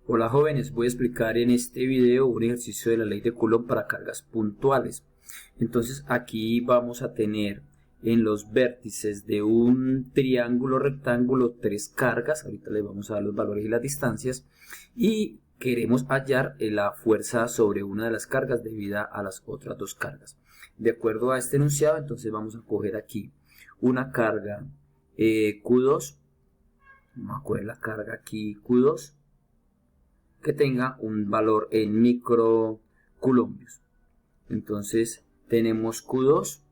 Hola jóvenes, voy a explicar en este video un ejercicio de la ley de Coulomb para cargas puntuales. Entonces aquí vamos a tener en los vértices de un triángulo rectángulo tres cargas. Ahorita les vamos a dar los valores y las distancias. Y queremos hallar la fuerza sobre una de las cargas debida a las otras dos cargas. De acuerdo a este enunciado, entonces vamos a coger aquí una carga Q2. Vamos a coger la carga aquí Q2. Que tenga un valor en microcoulombios. Entonces tenemos Q2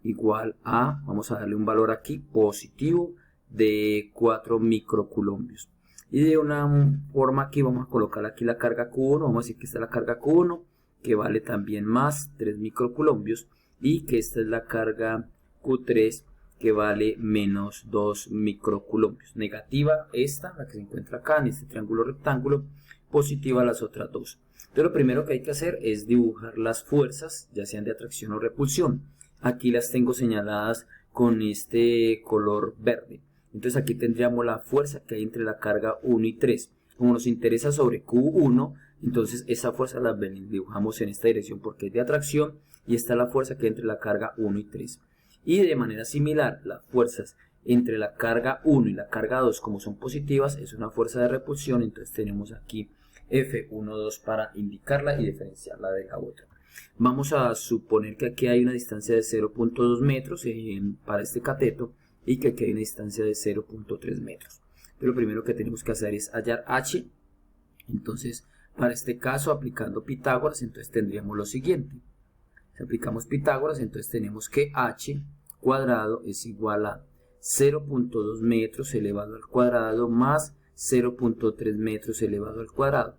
igual a, vamos a darle un valor aquí positivo de 4 microcoulombios. Y de una forma aquí vamos a colocar aquí la carga Q1, vamos a decir que esta es la carga Q1, que vale también más 3 microcoulombios, y que esta es la carga Q3, que vale menos 2 microcoulombios. Negativa esta, la que se encuentra acá en este triángulo rectángulo, positiva las otras dos. Entonces lo primero que hay que hacer es dibujar las fuerzas, ya sean de atracción o repulsión. Aquí las tengo señaladas con este color verde. Entonces aquí tendríamos la fuerza que hay entre la carga 1 y 3. Como nos interesa sobre Q1, entonces esa fuerza la dibujamos en esta dirección porque es de atracción, y esta es la fuerza que hay entre la carga 1 y 3. Y de manera similar, las fuerzas entre la carga 1 y la carga 2, como son positivas, es una fuerza de repulsión. Entonces tenemos aquí F12 para indicarla y diferenciarla de la otra. Vamos a suponer que aquí hay una distancia de 0.2 metros para este cateto, y que aquí hay una distancia de 0.3 metros. Pero lo primero que tenemos que hacer es hallar H. Entonces, para este caso, aplicando Pitágoras, entonces tendríamos lo siguiente. Si aplicamos Pitágoras, entonces tenemos que H cuadrado es igual a 0.2 metros elevado al cuadrado más 0.3 metros elevado al cuadrado.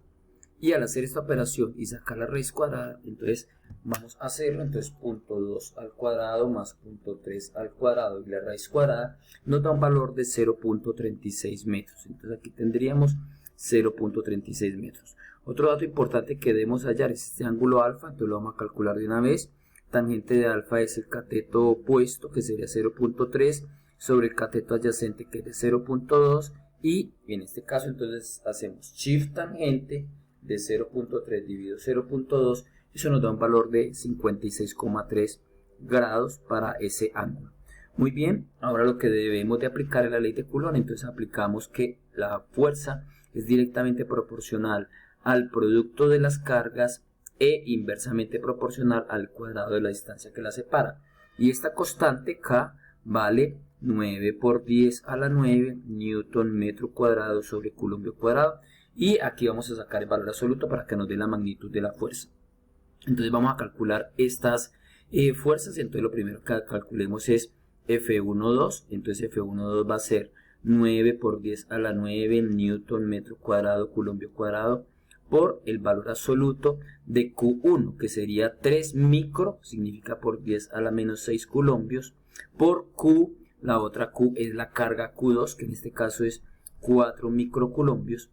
Y al hacer esta operación y sacar la raíz cuadrada, entonces vamos a hacerlo. Entonces 0.2 al cuadrado más 0.3 al cuadrado y la raíz cuadrada nos da un valor de 0.36 metros. Entonces aquí tendríamos 0.36 metros. Otro dato importante que debemos hallar es este ángulo alfa, entonces lo vamos a calcular de una vez. Tangente de alfa es el cateto opuesto, que sería 0.3, sobre el cateto adyacente, que es de 0.2, y en este caso entonces hacemos shift tangente de 0.3 dividido 0.2, eso nos da un valor de 56,3 grados para ese ángulo. Muy bien, ahora lo que debemos de aplicar es la ley de Coulomb. Entonces aplicamos que la fuerza es directamente proporcional al producto de las cargas e inversamente proporcional al cuadrado de la distancia que la separa. Y esta constante K vale 9 por 10 a la 9 newton metro cuadrado sobre coulombio cuadrado. Y aquí vamos a sacar el valor absoluto para que nos dé la magnitud de la fuerza. Entonces vamos a calcular estas fuerzas. Entonces lo primero que calculemos es F12. Entonces F12 va a ser 9 por 10 a la 9 newton metro cuadrado coulombio cuadrado por el valor absoluto de Q1, que sería 3 micro, significa por 10 a la menos 6 coulombios, por Q, la otra Q es la carga Q2, que en este caso es 4 microcoulombios,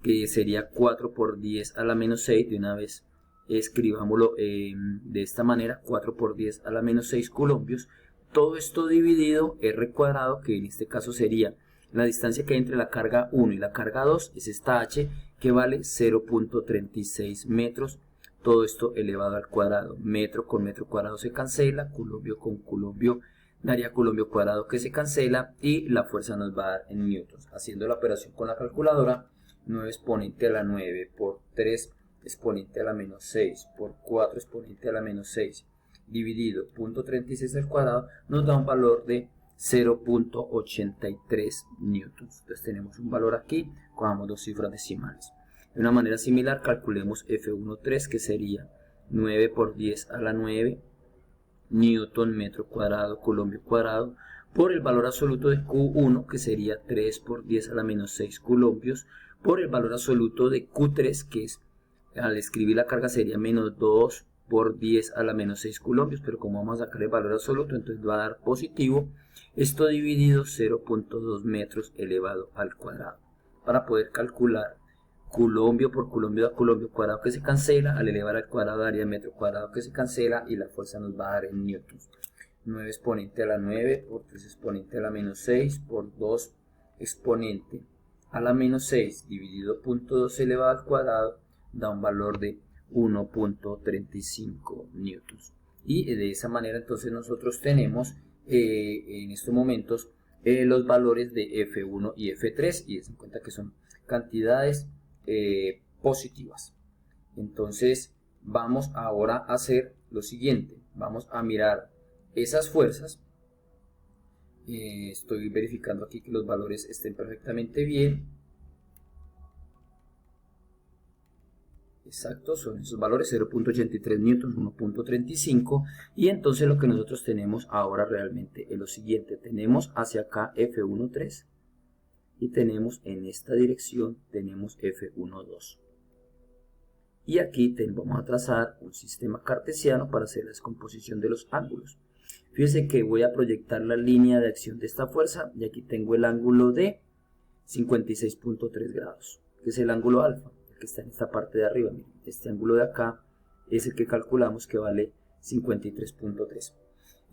que sería 4 por 10 a la menos 6, de una vez escribámoslo de esta manera, 4 por 10 a la menos 6 coulombios, todo esto dividido R cuadrado, que en este caso sería la distancia que hay entre la carga 1 y la carga 2, es esta H, que vale 0.36 metros, todo esto elevado al cuadrado. Metro con metro cuadrado se cancela, coulombio con coulombio daría coulombio cuadrado que se cancela, y la fuerza nos va a dar en newtons. Haciendo la operación con la calculadora, 9 exponente a la 9 por 3 exponente a la menos 6 por 4 exponente a la menos 6 dividido 0.36 al cuadrado nos da un valor de 0.83 newtons. Entonces tenemos un valor aquí, cojamos dos cifras decimales. De una manera similar calculemos F13, que sería 9 por 10 a la 9 newton metro cuadrado coulombio cuadrado por el valor absoluto de Q1, que sería 3 por 10 a la menos 6 coulombios, por el valor absoluto de Q3, que es, al escribir la carga sería menos 2 por 10 a la menos 6 coulombios, pero como vamos a sacar el valor absoluto, entonces va a dar positivo, esto dividido 0.2 metros elevado al cuadrado. Para poder calcular coulombio por coulombio da coulombio cuadrado que se cancela, al elevar al cuadrado daría metro cuadrado que se cancela, y la fuerza nos va a dar en newtons. 9 exponente a la 9 por 3 exponente a la menos 6 por 2 exponente a la menos 6 dividido 0.2 elevado al cuadrado da un valor de 1.35 newtons. Y de esa manera entonces nosotros tenemos en estos momentos los valores de F1 y F3, y den cuenta que son cantidades positivas. Entonces vamos ahora a hacer lo siguiente, vamos a mirar esas fuerzas. Estoy verificando aquí que los valores estén perfectamente bien. Exacto, son esos valores, 0.83 newtons, 1.35, y entonces lo que nosotros tenemos ahora realmente es lo siguiente. Tenemos hacia acá F1.3 y tenemos en esta dirección tenemos F1.2. Y aquí vamos a trazar un sistema cartesiano para hacer la descomposición de los ángulos. Fíjense que voy a proyectar la línea de acción de esta fuerza y aquí tengo el ángulo de 56.3 grados, que es el ángulo alfa, que está en esta parte de arriba. Miren, este ángulo de acá es el que calculamos que vale 53.3.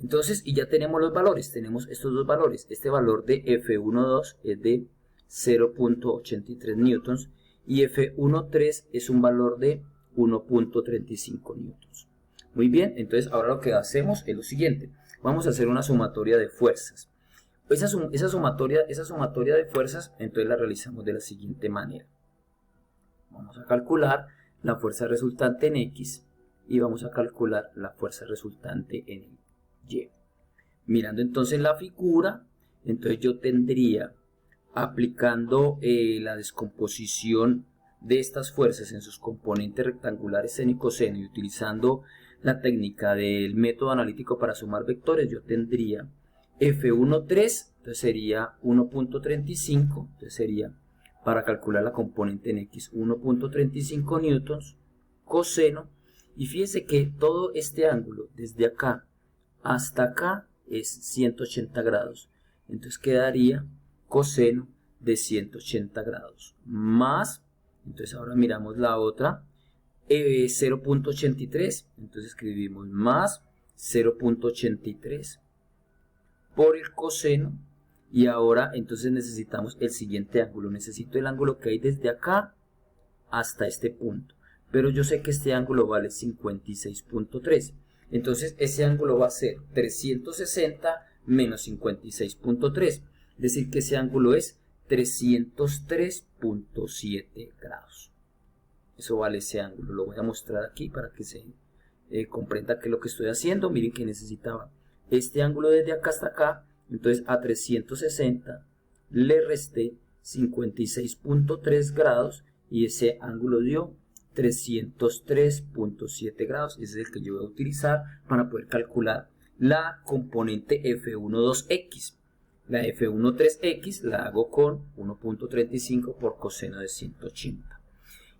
Entonces, y ya tenemos los valores, tenemos estos dos valores. Este valor de F1.2 es de 0.83 newtons y F1.3 es un valor de 1.35 newtons. Muy bien, entonces ahora lo que hacemos es lo siguiente. Vamos a hacer una sumatoria de fuerzas. Esa sumatoria de fuerzas, entonces la realizamos de la siguiente manera. Vamos a calcular la fuerza resultante en X y vamos a calcular la fuerza resultante en Y. Mirando entonces la figura, entonces yo tendría, aplicando la descomposición de estas fuerzas en sus componentes rectangulares seno y coseno y utilizando la técnica del método analítico para sumar vectores, yo tendría F1.3, entonces sería 1.35, entonces sería, para calcular la componente en X, 1.35 newtons coseno, y fíjense que todo este ángulo desde acá hasta acá es 180 grados, entonces quedaría coseno de 180 grados más, entonces ahora miramos la otra, 0.83, entonces escribimos más 0.83 por el coseno. Y ahora entonces necesitamos el siguiente ángulo, necesito el ángulo que hay desde acá hasta este punto, pero yo sé que este ángulo vale 56.3, entonces ese ángulo va a ser 360 menos 56.3, es decir que ese ángulo es 303.7 grados. Eso vale ese ángulo, lo voy a mostrar aquí para que se comprenda qué es lo que estoy haciendo. Miren que necesitaba este ángulo desde acá hasta acá. Entonces a 360 le resté 56.3 grados y ese ángulo dio 303.7 grados. Ese es el que yo voy a utilizar para poder calcular la componente F1.2x. La F1.3x la hago con 1.35 por coseno de 180.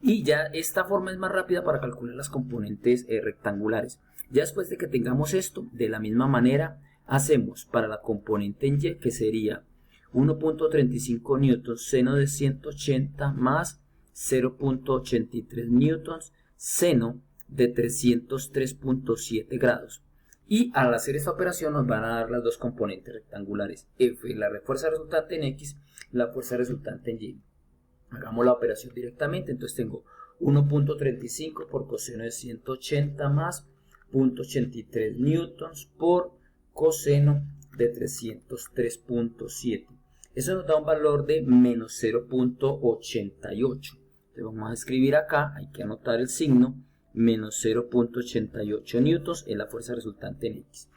Y ya esta forma es más rápida para calcular las componentes rectangulares. Ya después de que tengamos esto, de la misma manera hacemos para la componente en Y, que sería 1.35 newtons seno de 180 más 0.83 newtons seno de 303.7 grados. Y al hacer esta operación nos van a dar las dos componentes rectangulares, F, la fuerza resultante en X, la fuerza resultante en Y. Hagamos la operación directamente, entonces tengo 1.35 por coseno de 180 más 0.83 newtons por coseno de 303.7. Eso nos da un valor de menos 0.88. Entonces vamos a escribir acá, hay que anotar el signo, menos 0.88 newtons es la fuerza resultante en X.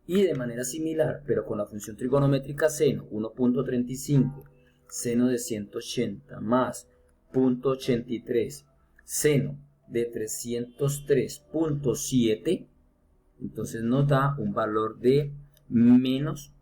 Y de manera similar, pero con la función trigonométrica seno, 1.35 seno de 180 más 0.83 seno de 303.7, entonces nos da un valor de menos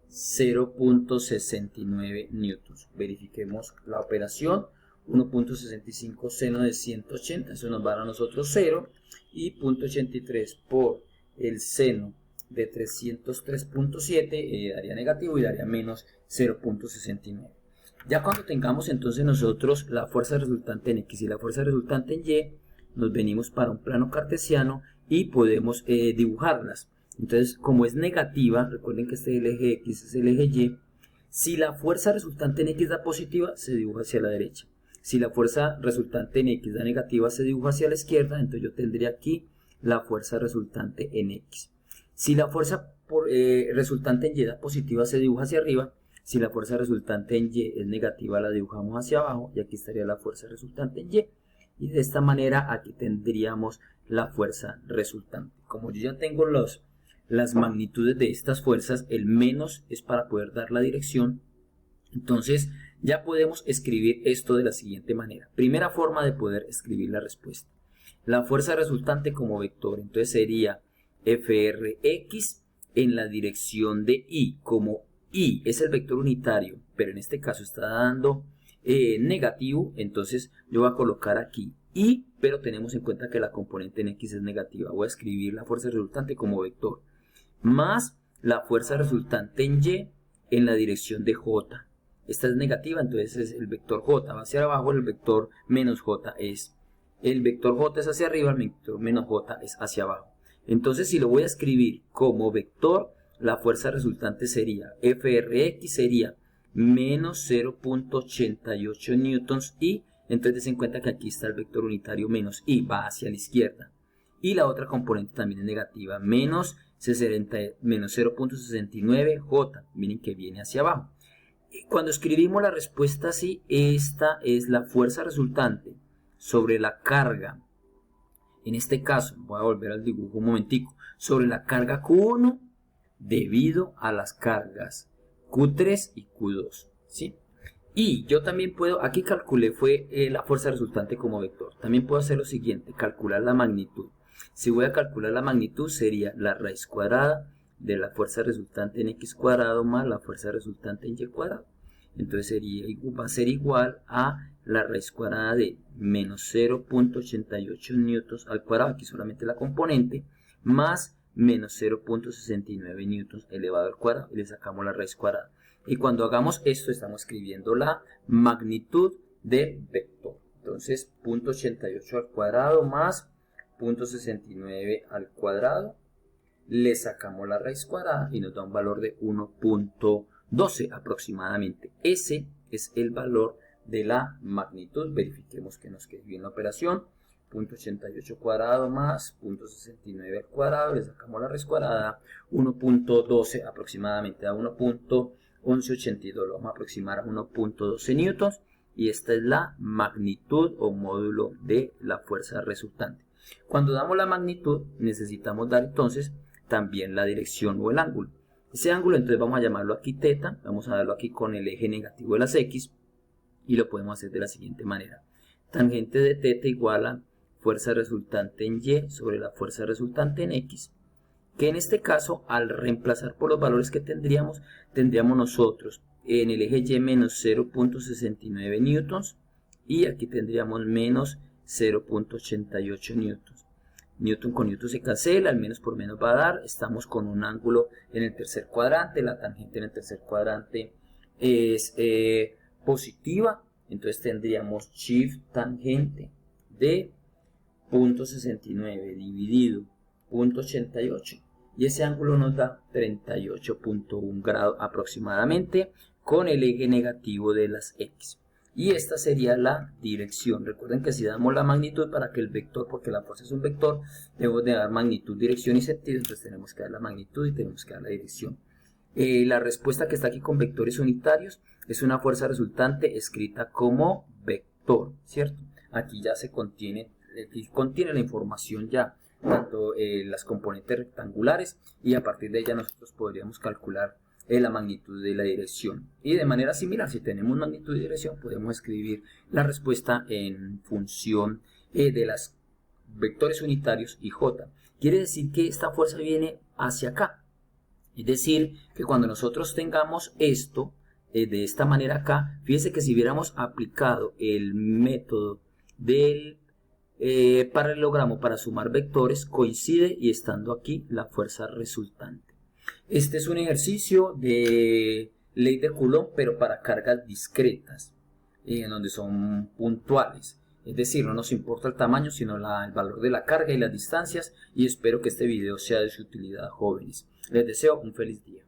0.69 newtons. Verifiquemos la operación. 1.65 seno de 180, eso nos va a dar a nosotros 0, y 0.83 por el seno de 303.7 daría negativo y daría menos 0.69. Ya cuando tengamos entonces nosotros la fuerza resultante en X y la fuerza resultante en Y, nos venimos para un plano cartesiano y podemos dibujarlas. Entonces, como es negativa, recuerden que este es el eje X, es el eje Y, Si la fuerza resultante en X da positiva, se dibuja hacia la derecha. Si la fuerza resultante en X da negativa, se dibuja hacia la izquierda. Entonces yo tendría aquí la fuerza resultante en X. Si la fuerza resultante en Y da positiva, se dibuja hacia arriba. Si la fuerza resultante en Y es negativa, la dibujamos hacia abajo. Y aquí estaría la fuerza resultante en Y. Y de esta manera aquí tendríamos la fuerza resultante. Como yo ya tengo las magnitudes de estas fuerzas, el menos es para poder dar la dirección. Entonces ya podemos escribir esto de la siguiente manera. Primera forma de poder escribir la respuesta. La fuerza resultante como vector, entonces sería Frx en la dirección de Y. Como Y es el vector unitario, pero en este caso está dando negativo, entonces yo voy a colocar aquí Y, pero tenemos en cuenta que la componente en X es negativa. Voy a escribir la fuerza resultante como vector, más la fuerza resultante en Y en la dirección de J. Esta es negativa, entonces es el vector J va hacia abajo, el vector menos J es. El vector J es hacia arriba, el vector menos J es hacia abajo. Entonces si lo voy a escribir como vector, la fuerza resultante sería Frx sería menos 0.88 newtons y entonces den en cuenta que aquí está el vector unitario menos y va hacia la izquierda. Y la otra componente también es negativa, menos 0.69 J, miren que viene hacia abajo. Cuando escribimos la respuesta así, esta es la fuerza resultante sobre la carga. En este caso, voy a volver al dibujo un momentico, sobre la carga Q1 debido a las cargas Q3 y Q2, ¿sí? Y yo también puedo, aquí calculé fue la fuerza resultante como vector. También puedo hacer lo siguiente, calcular la magnitud. Si voy a calcular la magnitud sería la raíz cuadrada de la fuerza resultante en X cuadrado más la fuerza resultante en Y cuadrado. Entonces va a ser igual a la raíz cuadrada de menos 0.88 newtons al cuadrado, aquí solamente la componente, más menos 0.69 newtons elevado al cuadrado y le sacamos la raíz cuadrada. Y cuando hagamos esto estamos escribiendo la magnitud del vector. Entonces 0.88 al cuadrado más 0.69 al cuadrado, le sacamos la raíz cuadrada y nos da un valor de 1.12 aproximadamente. Ese es el valor de la magnitud. Verifiquemos que nos quede bien la operación. 0.88 cuadrado más 0.69 al cuadrado, le sacamos la raíz cuadrada, 1.12 aproximadamente a 1.1182, lo vamos a aproximar a 1.12 newtons y esta es la magnitud o módulo de la fuerza resultante. Cuando damos la magnitud necesitamos dar entonces también la dirección o el ángulo. Ese ángulo entonces vamos a llamarlo aquí θ, vamos a darlo aquí con el eje negativo de las X y lo podemos hacer de la siguiente manera. Tangente de θ igual a fuerza resultante en Y sobre la fuerza resultante en X, que en este caso al reemplazar por los valores que tendríamos nosotros en el eje Y menos 0.69 newtons y aquí tendríamos menos 0.88 newtons. Newton con Newton se cancela, al menos por menos va a dar, estamos con un ángulo en el tercer cuadrante, la tangente en el tercer cuadrante es positiva, entonces tendríamos shift tangente de 0.69 dividido 0.88 y ese ángulo nos da 38.1 grados aproximadamente con el eje negativo de las X. Y esta sería la dirección. Recuerden que si damos la magnitud para que el vector, porque la fuerza es un vector, debemos de dar magnitud, dirección y sentido, entonces tenemos que dar la magnitud y tenemos que dar la dirección. La respuesta que está aquí con vectores unitarios es una fuerza resultante escrita como vector, ¿cierto? Aquí ya se contiene la información ya, tanto las componentes rectangulares y a partir de ella nosotros podríamos calcular la magnitud de la dirección. Y de manera similar, si tenemos magnitud y dirección, podemos escribir la respuesta en función de las vectores unitarios y J. Quiere decir que esta fuerza viene hacia acá. Es decir, que cuando nosotros tengamos esto de esta manera acá, fíjense que si hubiéramos aplicado el método del paralelogramo para sumar vectores, coincide y estando aquí la fuerza resultante. Este es un ejercicio de ley de Coulomb, pero para cargas discretas, en donde son puntuales. Es decir, no nos importa el tamaño, sino el valor de la carga y las distancias. Y espero que este video sea de su utilidad, jóvenes. Les deseo un feliz día.